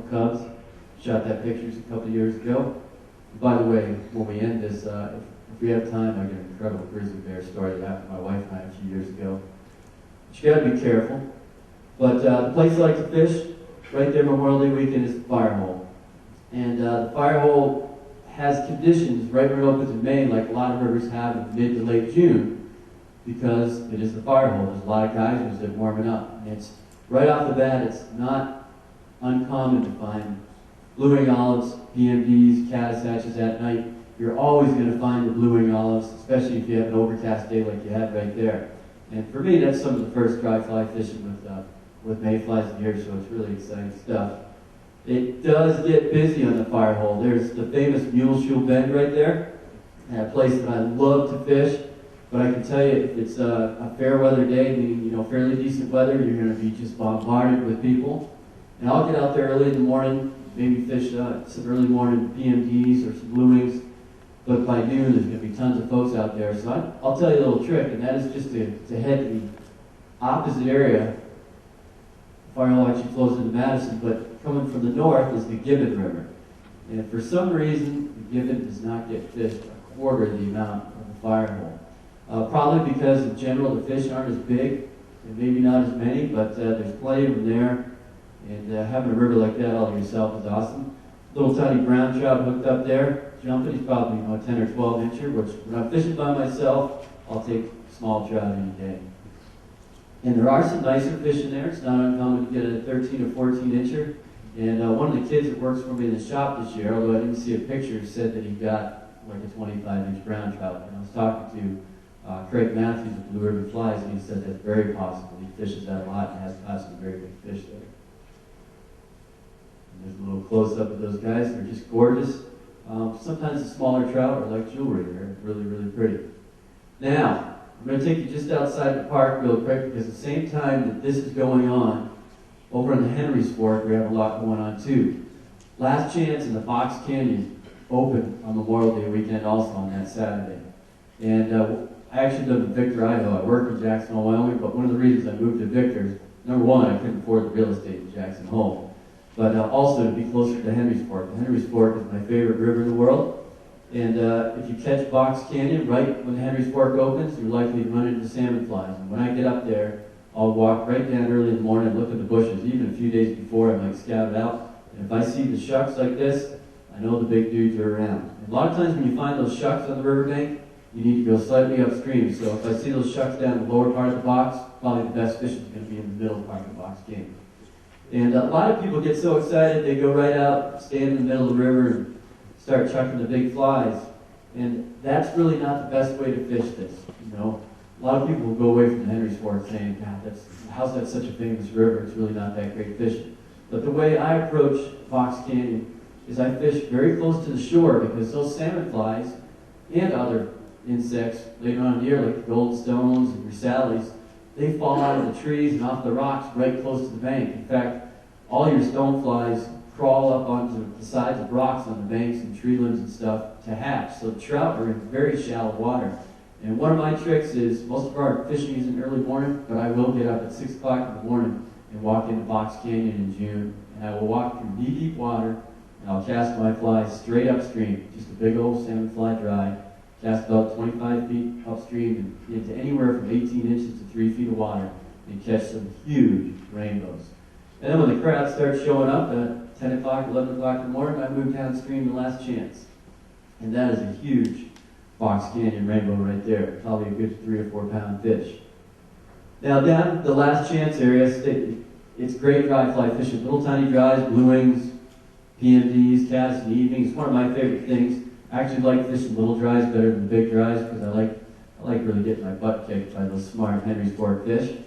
cubs. Shot that pictures a couple of years ago. By the way, when we end this, if we have time, I get an incredible grizzly bear story that happened to my wife and I a few years ago. But you got to be careful. But the place I like to fish, right there Memorial Day weekend, is the fire hole. And the fire hole has conditions right when it opens in May, like a lot of rivers have in mid to late June, because it is the fire hole. There's a lot of geysers that warm it up. And it's right off the bat, it's not uncommon to find blue-wing olives, PMDs, caddis hatches at night. You're always going to find the blue-wing olives, especially if you have an overcast day like you had right there. And for me, that's some of the first dry fly fishing with mayflies in here, so it's really exciting stuff. It does get busy on the fire hole. There's the famous Mule Shoe Bend right there, a place that I love to fish. But I can tell you, if it's a fair weather day, meaning fairly decent weather, you're going to be just bombarded with people. And I'll get out there early in the morning, maybe fish some early morning PMDs or some blue wings. But by noon, there's going to be tons of folks out there. So I'll tell you a little trick, and that is just to head to the opposite area. The fire hole actually flows into Madison, but coming from the north is the Gibbon River. And for some reason, the Gibbon does not get fished a quarter the amount of the fire hole. Probably because in general the fish aren't as big, and maybe not as many, but there's plenty of them there. And having a river like that all to yourself is awesome. Little tiny brown trout hooked up there, jumping. He's probably a 10 or 12 incher, which when I'm fishing by myself, I'll take small trout any day. And there are some nicer fish in there. It's not uncommon to get a 13 or 14 incher. And one of the kids that works for me in the shop this year, although I didn't see a picture, said that he got like a 25-inch brown trout. And I was talking to Craig Matthews of Blue River Flies, and he said that's very possible. He fishes that a lot and has caught some very big fish there. And there's a little close-up of those guys. They're just gorgeous. Sometimes the smaller trout are like jewelry. They're really, really pretty. Now, I'm going to take you just outside the park real quick, because at the same time that this is going on, over in the Henry's Fork, we have a lot going on too. Last Chance in the Fox Canyon opened on Memorial Day weekend also on that Saturday. And I actually live in Victor, Idaho. I work in Jackson Hole, Wyoming, but one of the reasons I moved to Victor, number one, I couldn't afford the real estate in Jackson Hole, but also to be closer to Henry's Fork. The Henry's Fork is my favorite river in the world. And if you catch Box Canyon right when Henry's Fork opens, you're likely to run into salmon flies. And when I get up there, I'll walk right down early in the morning and look at the bushes. Even a few days before, I might scout it out. And if I see the shucks like this, I know the big dudes are around. And a lot of times when you find those shucks on the riverbank, you need to go slightly upstream. So if I see those shucks down in the lower part of the box, probably the best fishing is going to be in the middle part of the box game. And a lot of people get so excited, they go right out, stand in the middle of the river, and start chucking the big flies. And that's really not the best way to fish this, A lot of people will go away from the Henry's Fork saying, God, how's that such a famous river? It's really not that great fishing. But the way I approach Fox Canyon is I fish very close to the shore, because those salmon flies and other insects later on in the year, like the goldstones and rhysales, they fall out of the trees and off the rocks right close to the bank. In fact, all your stoneflies crawl up onto the sides of rocks on the banks and tree limbs and stuff to hatch. So the trout are in very shallow water. And one of my tricks is, most of our fishing is in early morning, but I will get up at 6 o'clock in the morning and walk into Box Canyon in June. And I will walk through knee-deep water, and I'll cast my flies straight upstream, just a big old salmon fly dry, cast about 25 feet upstream and into anywhere from 18 inches to 3 feet of water, and catch some huge rainbows. And then when the crowd starts showing up at 10 o'clock, 11 o'clock in the morning, I move downstream to Last Chance. And that is a huge Fox Canyon rainbow right there, probably a good 3 or 4 pound fish. Now down the Last Chance area, it's great dry fly fishing, little tiny dries, blue wings, PMDs, caddis in the evening. It's one of my favorite things. I actually like fishing little dries better than big dries, because I like really getting my butt kicked by those smart Henry's Fork fish.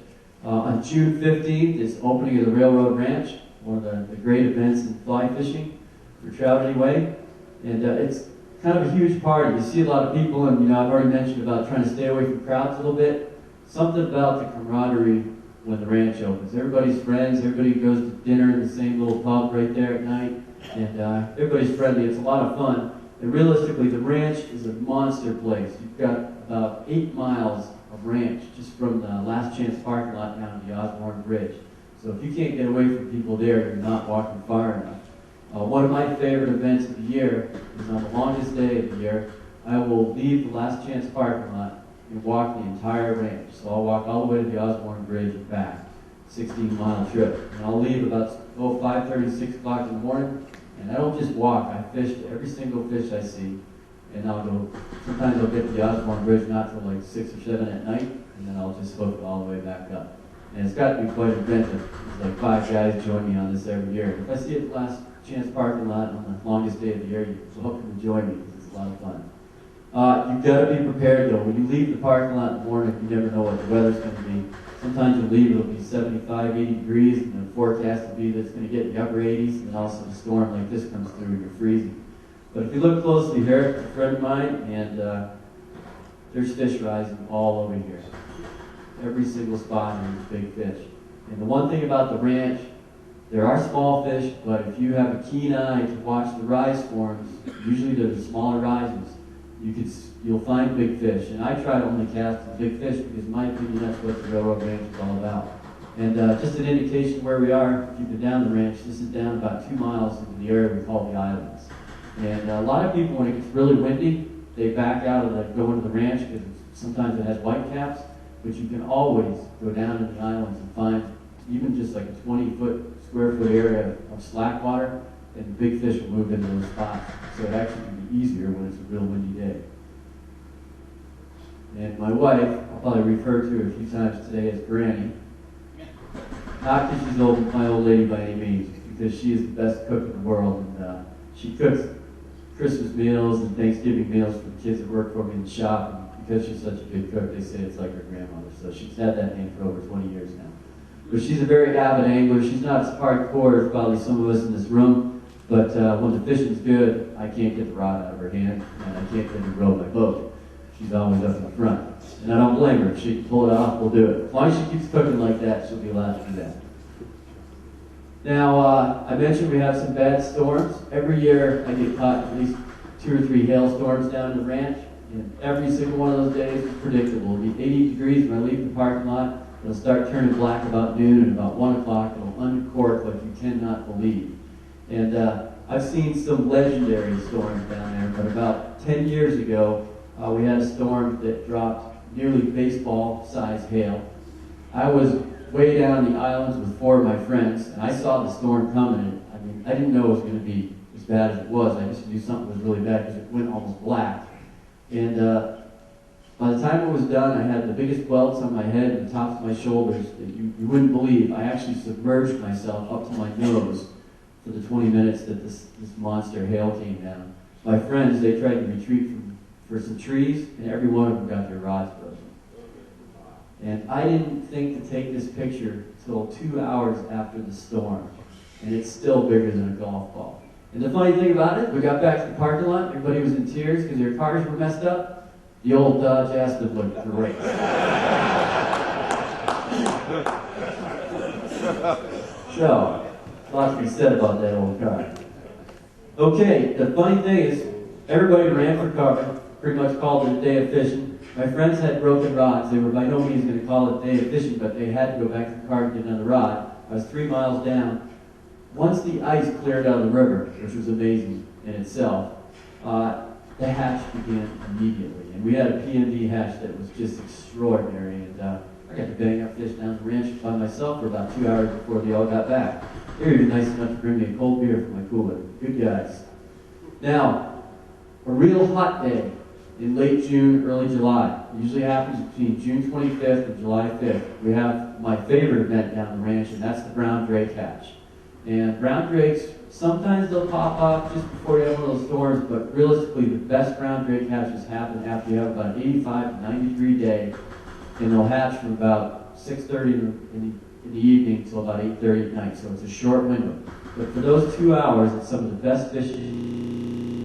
On June 15th is opening of the Railroad Ranch, one of the great events in fly fishing, for trout anyway. And it's kind of a huge party. You see a lot of people, and I've already mentioned about trying to stay away from crowds a little bit. Something about the camaraderie when the ranch opens. Everybody's friends, everybody goes to dinner in the same little pub right there at night, and everybody's friendly. It's a lot of fun. And realistically, the ranch is a monster place. You've got about 8 miles of ranch just from the Last Chance parking lot down to the Osborne Bridge. So if you can't get away from people there, you're not walking far enough. One of my favorite events of the year is on the longest day of the year, I will leave the Last Chance parking lot and walk the entire ranch. So I'll walk all the way to the Osborne Bridge and back, 16-mile trip. And I'll leave about 5:30, 6 o'clock in the morning, and I don't just walk, I fish every single fish I see. And I'll go, sometimes I'll get to the Osborne Bridge not till like 6 or 7 at night, and then I'll just hook it all the way back up. And it's got to be quite an event. There's like 5 guys join me on this every year. If I see it at the Last Chance parking lot on the longest day of the year, you're welcome to join me because it's a lot of fun. You've got to be prepared though. When you leave the parking lot in the morning, you never know what the weather's going to be. Sometimes you'll leave, it'll be 75, 80 degrees, and the forecast will be that it's going to get in the upper 80s, and also a storm like this comes through and you're freezing. But if you look closely here, it's a friend of mine, and there's fish rising all over here. Every single spot there's big fish. And the one thing about the ranch, there are small fish, but if you have a keen eye to watch the rise forms, usually they're the smaller rises, you'll find big fish. And I try to only cast the big fish because in my opinion that's what the railroad ranch is all about. And just an indication where we are, if you've been down the ranch, this is down about 2 miles into the area we call the islands. And a lot of people, when it gets really windy, they back out of going to the ranch because sometimes it has whitecaps, but you can always go down to the islands and find even just like a 20-square foot area of slack water, and the big fish will move into those spots. So it actually can be easier when it's a real windy day. And my wife, I'll probably refer to her a few times today as Granny. Not because she's my old lady by any means, because she is the best cook in the world. And she cooks Christmas meals and Thanksgiving meals for the kids that work for me in the shop. And because she's such a good cook, they say it's like her grandmother. So she's had that name for over 20 years now. But she's a very avid angler. She's not as hardcore as probably some of us in this room. But when the fishing's good, I can't get the rod out of her hand, and I can't get her to row my boat. She's always up in the front. And I don't blame her. If she can pull it off, we'll do it. As long as she keeps cooking like that, she'll be allowed to do that. Now, I mentioned we have some bad storms. Every year, I get caught at least 2 or 3 hailstorms down in the ranch. And every single one of those days is predictable. It'll be 80 degrees when I leave the parking lot. It'll start turning black about noon, and about 1 o'clock, it'll uncork like you cannot believe. And I've seen some legendary storms down there, but about 10 years ago, we had a storm that dropped nearly baseball-sized hail. I was way down the islands with 4 of my friends, and I saw the storm coming. I mean, I didn't know it was going to be as bad as it was. I just knew something was really bad because it went almost black. And by the time it was done, I had the biggest welts on my head and the tops of my shoulders that you wouldn't believe. I actually submerged myself up to my nose for the 20 minutes that this monster hail came down. My friends, they tried to retreat for some trees, and every one of them got their rods broken. And I didn't think to take this picture until 2 hours after the storm, and it's still bigger than a golf ball. And the funny thing about it, we got back to the parking lot, everybody was in tears because their cars were messed up. The old Dodge Aspen looked great. So, lots to be said about that old car. Okay, the funny thing is, everybody ran for cover, pretty much called it a day of fishing. My friends had broken rods. They were by no means going to call it a day of fishing, but they had to go back to the car to get another rod. I was 3 miles down. Once the ice cleared out of the river, which was amazing in itself, the hatch began immediately. And we had a P&D hatch that was just extraordinary. And I got to bang up fish down the ranch by myself for about 2 hours before they all got back. They were even nice enough to bring me a cold beer from my cooler. Good guys. Now, a real hot day in late June, early July. It usually happens between June 25th and July 5th. We have my favorite event down the ranch, and that's the brown drake hatch. And brown drakes, sometimes they'll pop off just before you have one of those storms, but realistically the best brown drake hatches happen after you have about an 85 to 90 degree day, and they'll hatch from about 6:30 in the evening till about 8:30 at night, so it's a short window. But for those 2 hours, it's some of the best fishing